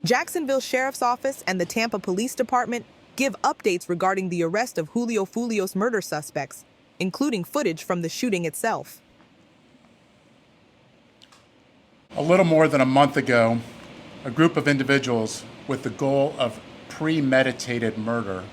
Jacksonville Sheriff's Office and the Tampa Police Department give updates regarding the arrest of Julio Foolio's murder suspects, including footage from the shooting itself. A little more than a month ago, a group of individuals with the goal of premeditated murder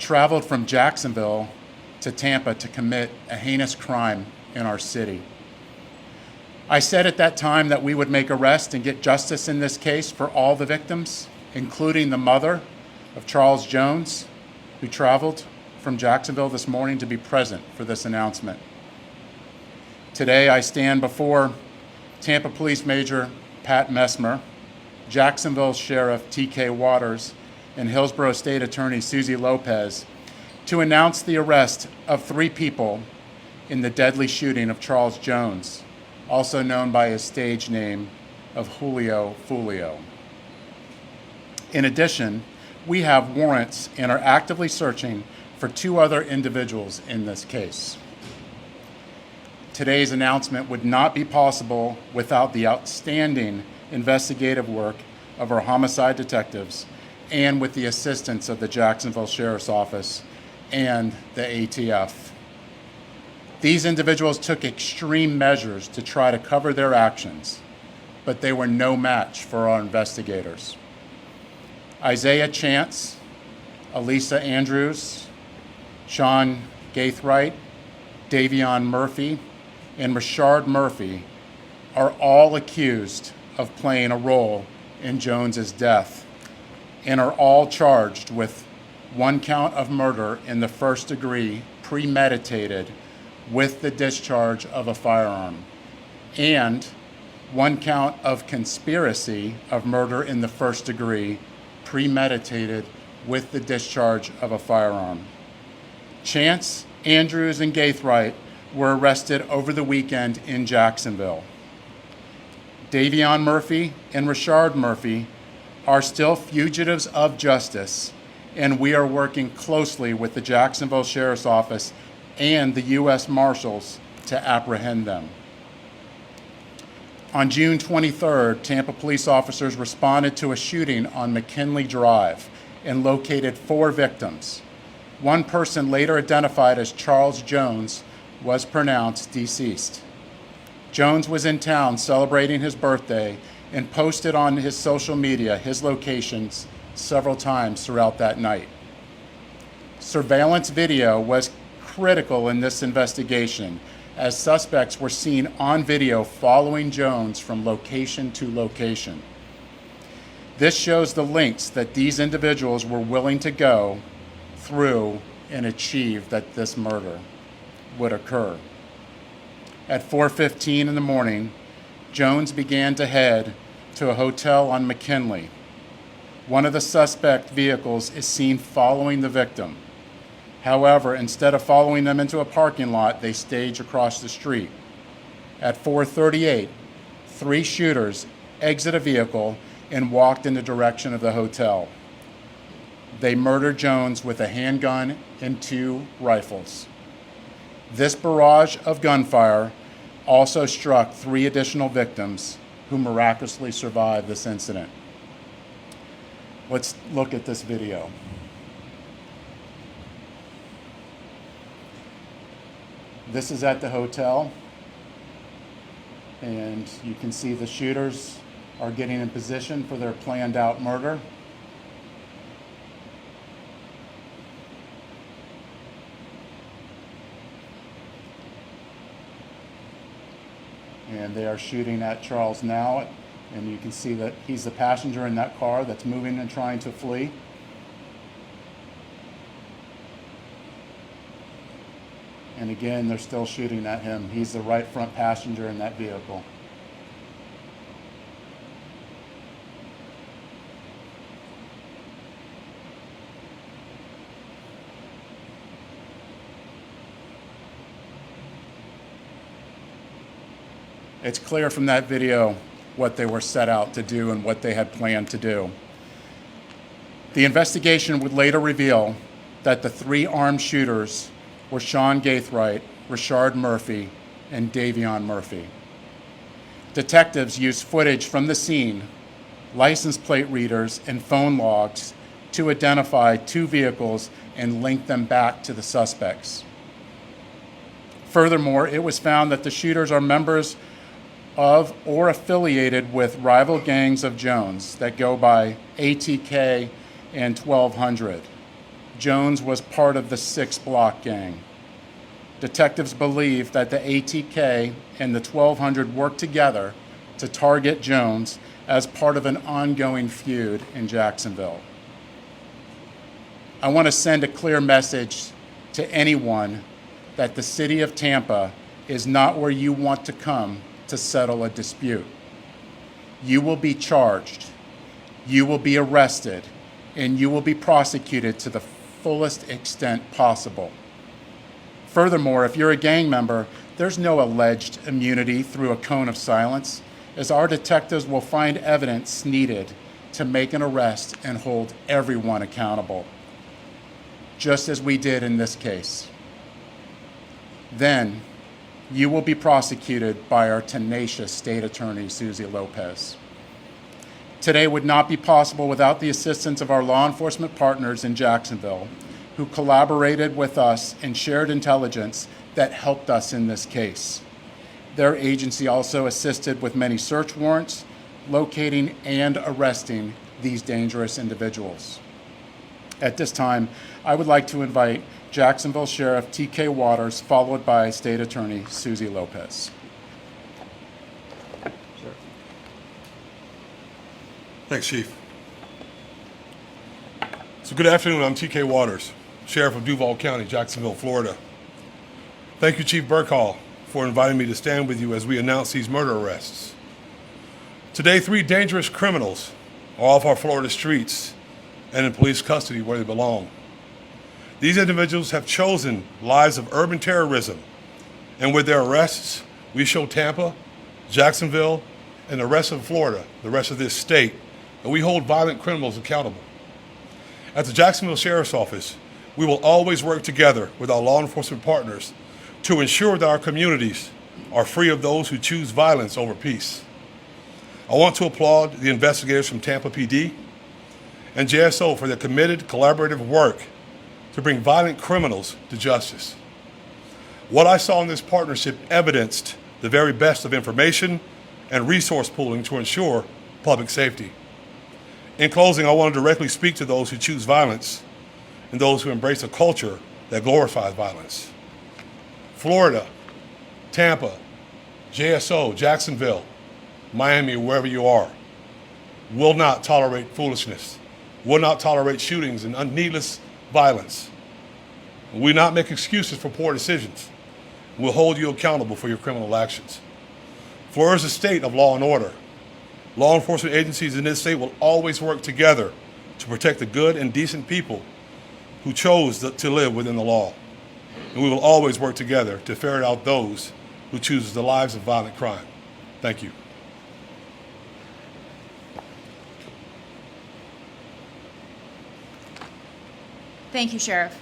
traveled from Jacksonville to Tampa to commit a heinous crime in our city. I said at that time that we would make arrests and get justice in this case for all the victims, including the mother of Charles Jones, who traveled from Jacksonville this morning to be present for this announcement. Today I stand before Tampa Police Major Pat Messmer, Jacksonville Sheriff T.K. Waters, and Hillsborough State Attorney Susie Lopez to announce the arrest of 3 people in the deadly shooting of Charles Jones, also known by his stage name of Julio Foolio. In addition, we have warrants and are actively searching for 2 other individuals in this case. Today's announcement would not be possible without the outstanding investigative work of our homicide detectives and with the assistance of the Jacksonville Sheriff's Office and the ATF. These individuals took extreme measures to try to cover their actions, but they were no match for our investigators. Isaiah Chance, Elisa Andrews, Sean Gaithright, Davion Murphy, and Richard Murphy are all accused of playing a role in Jones's death and are all charged with 1 count of murder in the first degree, premeditated, with the discharge of a firearm, and 1 count of conspiracy of murder in the first degree, premeditated, with the discharge of a firearm. Chance, Andrews, and Gaithright were arrested over the weekend in Jacksonville. Davion Murphy and Richard Murphy are still fugitives of justice, and we are working closely with the Jacksonville Sheriff's Office and the U.S. Marshals to apprehend them. On June 23rd, Tampa police officers responded to a shooting on McKinley Drive and located 4 victims. 1 person, later identified as Charles Jones, was pronounced deceased. Jones was in town celebrating his birthday and posted on his social media his locations several times throughout that night. Surveillance video was critical in this investigation, as suspects were seen on video following Jones from location to location. This shows the lengths that these individuals were willing to go through and achieve that this murder would occur. At 4:15 in the morning, Jones began to head to a hotel on McKinley. One of the suspect vehicles is seen following the victim. However, instead of following them into a parking lot, they stage across the street. At 4:38, 3 shooters exit a vehicle and walked in the direction of the hotel. They murdered Jones with a handgun and 2 rifles. This barrage of gunfire also struck 3 additional victims who miraculously survived this incident. Let's look at this video. This is at the hotel, and you can see the shooters are getting in position for their planned out murder. And they are shooting at Charles now, and you can see that he's the passenger in that car that's moving and trying to flee. And again, they're still shooting at him. He's the right front passenger in that vehicle. It's clear from that video what they were set out to do and what they had planned to do. The investigation would later reveal that the 3 armed shooters were Sean Gaithright, Richard Murphy, and Davion Murphy. Detectives used footage from the scene license plate readers, and phone logs to identify 2 vehicles and link them back to the suspects. Furthermore, it was found that the shooters are members of or affiliated with rival gangs of Jones that go by ATK and 1200. Jones was part of the 6 Block gang. Detectives believe that the ATK and the 1200 worked together to target Jones as part of an ongoing feud in Jacksonville. I want to send a clear message to anyone that the city of Tampa is not where you want to come to settle a dispute. You will be charged, you will be arrested, and you will be prosecuted to the fullest extent possible. Furthermore, if you're a gang member, there's no alleged immunity through a cone of silence, as our detectives will find evidence needed to make an arrest and hold everyone accountable, just as we did in this case. Then, you will be prosecuted by our tenacious state attorney, Susie Lopez. Today would not be possible without the assistance of our law enforcement partners in Jacksonville, who collaborated with us and shared intelligence that helped us in this case. Their agency also assisted with many search warrants, locating and arresting these dangerous individuals. At this time, I would like to invite Jacksonville Sheriff T.K. Waters, followed by State Attorney Susie Lopez. Sure. Thanks, Chief. So good afternoon, I'm T.K. Waters, Sheriff of Duval County, Jacksonville, Florida. Thank you, Chief Burkhall, for inviting me to stand with you as we announce these murder arrests. Today, 3 dangerous criminals are off our Florida streets and in police custody where they belong. These individuals have chosen lives of urban terrorism, and with their arrests, we show Tampa, Jacksonville, and the rest of Florida, the rest of this state, that we hold violent criminals accountable. At the Jacksonville Sheriffs Office, we will always work together with our law enforcement partners to ensure that our communities are free of those who choose violence over peace. I want to applaud the investigators from Tampa PD and JSO for their committed, collaborative work to bring violent criminals to justice. What I saw in this partnership evidenced the very best of information and resource pooling to ensure public safety. In closing, I want to directly speak to those who choose violence and those who embrace a culture that glorifies violence. Florida, Tampa, JSO, Jacksonville, Miami, wherever you are, will not tolerate foolishness, will not tolerate shootings and needless violence. We will not make excuses for poor decisions. We'll hold you accountable for your criminal actions. Florida is a state of law and order. Law enforcement agencies in this state will always work together to protect the good and decent people who chose to live within the law. And we will always work together to ferret out those who choose the lives of violent crime. Thank you. Thank you, Sheriff.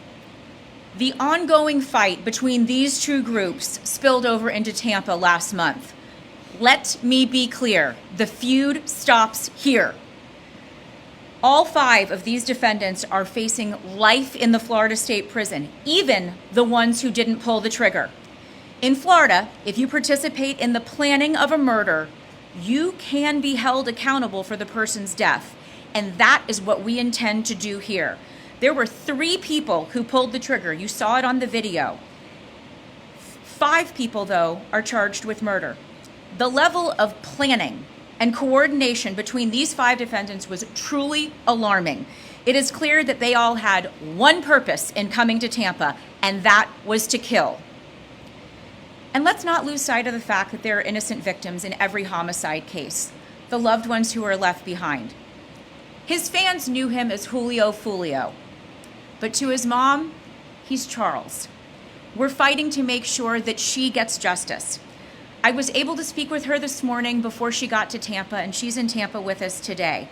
The ongoing fight between these 2 groups spilled over into Tampa last month. Let me be clear, the feud stops here. All 5 of these defendants are facing life in the Florida State Prison, even the ones who didn't pull the trigger. In Florida, if you participate in the planning of a murder, you can be held accountable for the person's death, and that is what we intend to do here. There were 3 people who pulled the trigger. You saw it on the video. 5 people, though, are charged with murder. The level of planning and coordination between these 5 defendants was truly alarming. It is clear that they all had one purpose in coming to Tampa, and that was to kill. And let's not lose sight of the fact that there are innocent victims in every homicide case, the loved ones who are left behind. His fans knew him as Julio Foolio, but to his mom, he's Charles. We're fighting to make sure that she gets justice. I was able to speak with her this morning before she got to Tampa, and she's in Tampa with us today.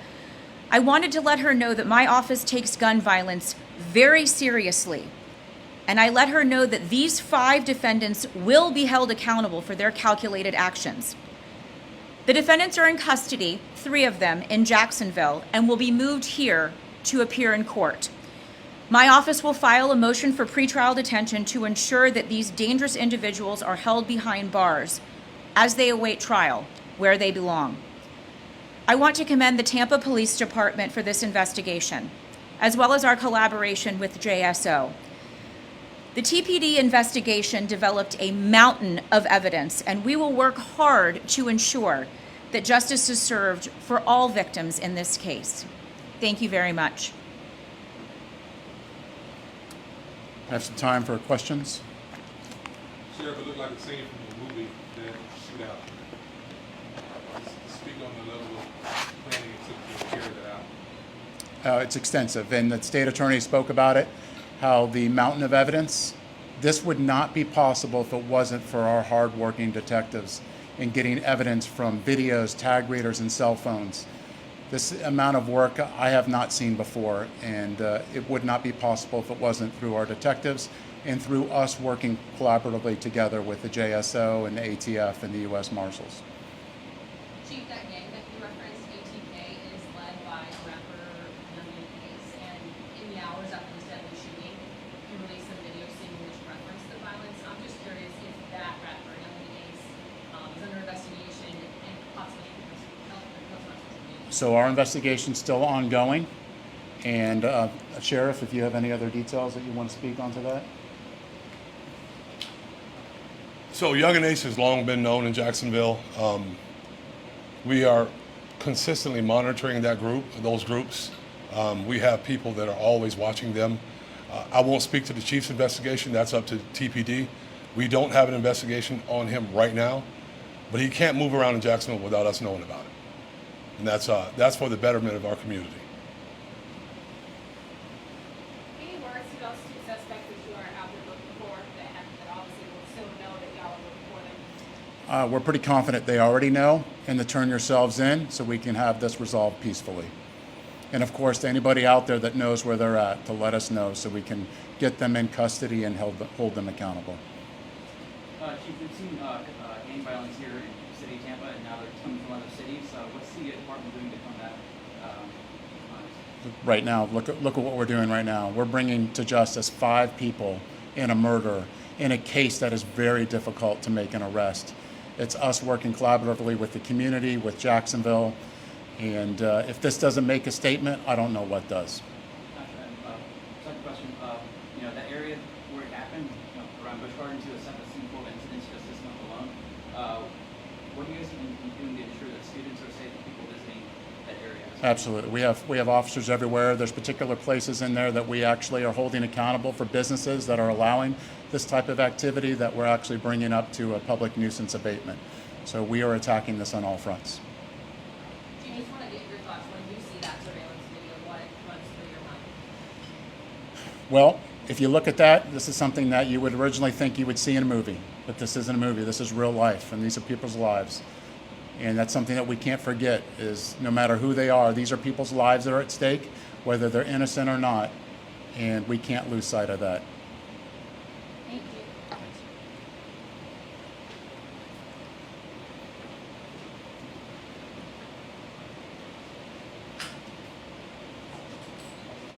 I wanted to let her know that my office takes gun violence very seriously, and I let her know that these 5 defendants will be held accountable for their calculated actions. The defendants are in custody, 3 of them, in Jacksonville, and will be moved here to appear in court. My office will file a motion for pretrial detention to ensure that these dangerous individuals are held behind bars as they await trial, where they belong. I want to commend the Tampa Police Department for this investigation, as well as our collaboration with JSO. The TPD investigation developed a mountain of evidence, and we will work hard to ensure that justice is served for all victims in this case. Thank you very much. Have some time for questions. Sheriff, it looked like a scene from a movie that shootout. Speak on the level of planning it took to carry that out. It's extensive, and the state attorney spoke about it, how the mountain of evidence, this would not be possible if it wasn't for our hardworking detectives in getting evidence from videos, tag readers, and cell phones. This amount of work I have not seen before, and it would not be possible if it wasn't through our detectives and through us working collaboratively together with the JSO and the ATF and the U.S. Marshals. Chief, that gang that you referenced, ATK, is led by a rapper, Young Case, and in the hours after this deadly shooting, he released some video scene which referenced the violence. I'm just curious if that rapper, Young Case, is under investigation and possibly held on social media. So our investigation's still ongoing, and Sheriff, if you have any other details that you want to speak onto that? So Young and Ace has long been known in Jacksonville. We are consistently monitoring those groups. We have people that are always watching them. I won't speak to the chief's investigation. That's up to TPD. We don't have an investigation on him right now, but he can't move around in Jacksonville without us knowing about it. And that's for the betterment of our community. Any words to those 2 suspects that you are out there looking for that obviously will still know that y'all are looking for them? We're pretty confident they already know, and to turn yourselves in so we can have this resolved peacefully. And of course, to anybody out there that knows where they're at, to let us know so we can get them in custody and hold them accountable. Chief, we've seen gang violence here in the city of Tampa, and now they're coming from other cities. What's the department doing to combat violence? Right now, look at what we're doing right now. We're bringing to justice 5 people in a murder in a case that is very difficult to make an arrest. It's us working collaboratively with the community, with Jacksonville, and if this doesn't make a statement, I don't know what does. Second question, that area where it happened, around Busch Gardens, to a 17 incidents just this month alone. What are you guys doing to ensure that students are safe and people visiting that area? Absolutely. We have officers everywhere. There's particular places in there that we actually are holding accountable for businesses that are allowing this type of activity that we're actually bringing up to a public nuisance abatement. So we are attacking this on all fronts. Jimmy, I just want to get your thoughts when you see that surveillance video, what runs through your mind? Well, if you look at that, this is something that you would originally think you would see in a movie, but this isn't a movie. This is real life, and these are people's lives. And that's something that we can't forget is no matter who they are, these are people's lives that are at stake, whether they're innocent or not, and we can't lose sight of that. Thank you.